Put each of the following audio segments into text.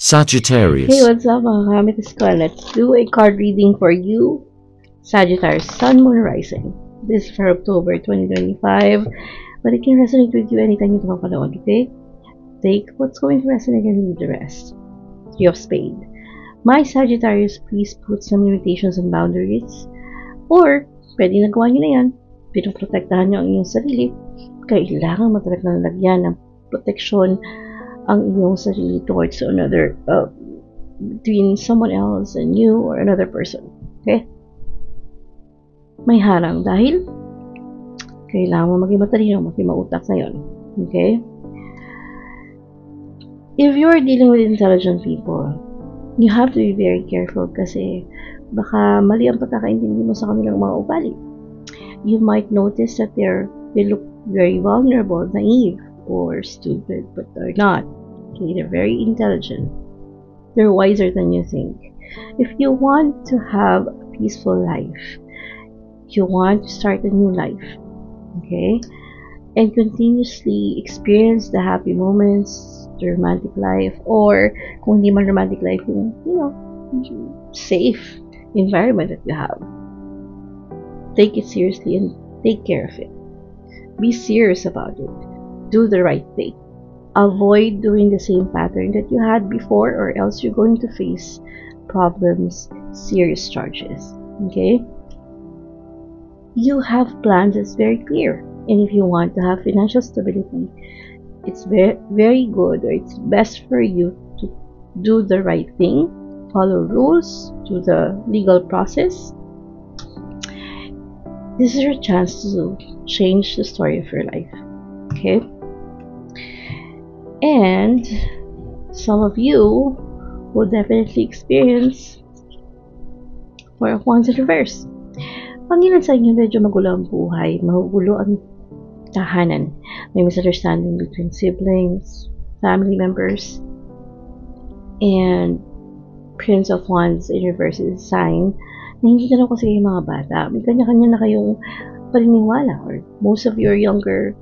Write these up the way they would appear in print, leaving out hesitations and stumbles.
Sagittarius. Hey, what's up mga kamitis ko? Let's do a card reading for you, Sagittarius, Sun, Moon, Rising. This is for October 2025, but it can resonate with you anytime you talk about it, okay? Take what's going to resonate and leave the rest. Three of Spades. My Sagittarius, please put some limitations and boundaries. Or, pwede nagawa nyo na yan. Pinoprotektahan nyo ang inyong sarili. Kailangan mo talaga nalagyan ng proteksyon ang iyong sarili towards another, between someone else and you or another person. Okay? May harang dahil kailangan mo maging matalino, maging mautak ngayon. Okay? If you are dealing with intelligent people, you have to be very careful kasi baka mali ang pagkakaintindi mo sa kanilang mga ugali. You might notice that they look very vulnerable, naive, or stupid, but they're not. Okay, they're very intelligent. They're wiser than you think. If you want to have a peaceful life, you want to start a new life, okay, and continuously experience the happy moments, the romantic life, or kung hindi man romantic life, yung, safe environment that you have. Take it seriously and take care of it. Be serious about it. Do the right thing. Avoid doing the same pattern that you had before, or else you're going to face problems, serious charges. Okay? You have plans that's very clear. And if you want to have financial stability, it's very, very good, or it's best for you to do the right thing, follow rules, do the legal process. This is your chance to change the story of your life. Okay? And some of you will definitely experience Four of Wands in reverse. Pag ilan sa inyo medyo magulo ang buhay, magulo ang tahanan, may misunderstanding between siblings, family members, and Prince of Wands in reverse is a sign na hindi na kasi kayong mga bata. May kanya-kanya na kayong paniniwala, or most of your younger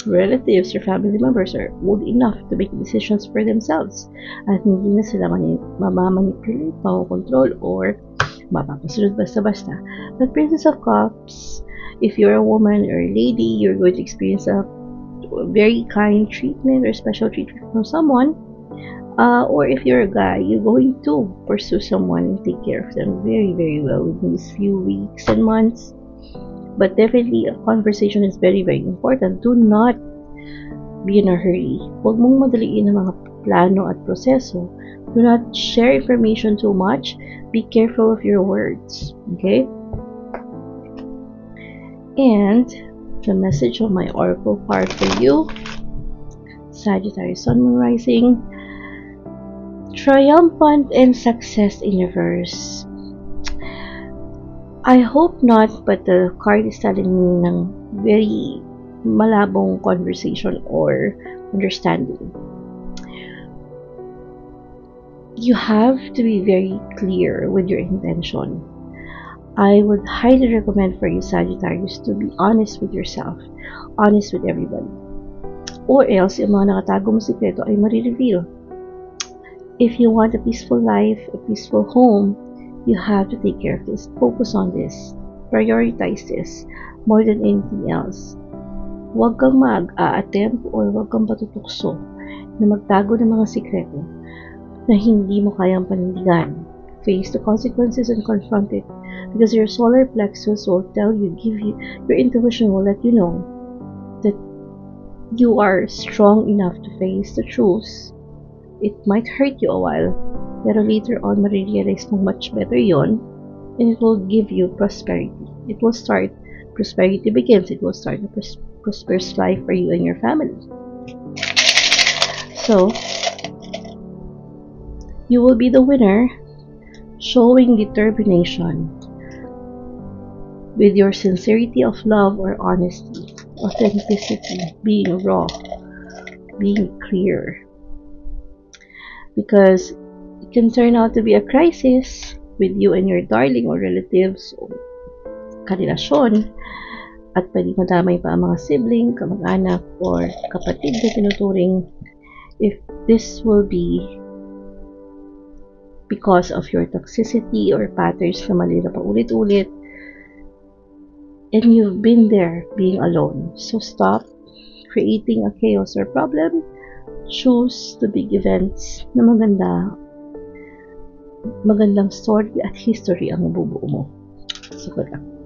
relatives or family members are old enough to make decisions for themselves at hindi na sila mamamanipulate, makukontrol, or mapapasunod basta-basta. But Princess of Cups, if you're a woman or a lady, you're going to experience a very kind treatment or special treatment from someone. Or if you're a guy, you're going to pursue someone and take care of them very, very well within these few weeks and months. But definitely, a conversation is very, very important. Do not be in a hurry. Huwag mong madaliin ang mga plano at proseso. Do not share information too much. Be careful of your words. Okay? And the message of my oracle card for you, Sagittarius, Sun, Moon, Rising, triumphant and success in reverse. I hope not, but the card is telling me ng very malabong conversation or understanding. You have to be very clear with your intention. I would highly recommend for you, Sagittarius, to be honest with yourself, honest with everybody. Or else, yung mga nakatago mo sikreto ay marireveal. If you want a peaceful life, a peaceful home, you have to take care of this. Focus on this. Prioritize this more than anything else. Huwag kang mag-attempt or huwag kang patutukso na magtago ng mga sikreto na hindi mo kayang panindigan. Face the consequences and confront it, because your solar plexus will tell you, your intuition will let you know that you are strong enough to face the truth. It might hurt you a while, pero later on, marirealize mong much better yon, and it will give you prosperity. It will start, prosperity begins, it will start a prosperous life for you and your family. So, you will be the winner, showing determination with your sincerity of love or honesty, authenticity, being raw, being clear. Because it can turn out to be a crisis with you and your darling or relatives o karelasyon, at pwede madamay pa ang mga sibling, kamag-anak, or kapatid na tinuturing if this will be because of your toxicity or patterns na mali na paulit-ulit, and you've been there being alone. So stop creating a chaos or problem. Choose the big events na magandang story at history ang mabubuo mo. So good luck.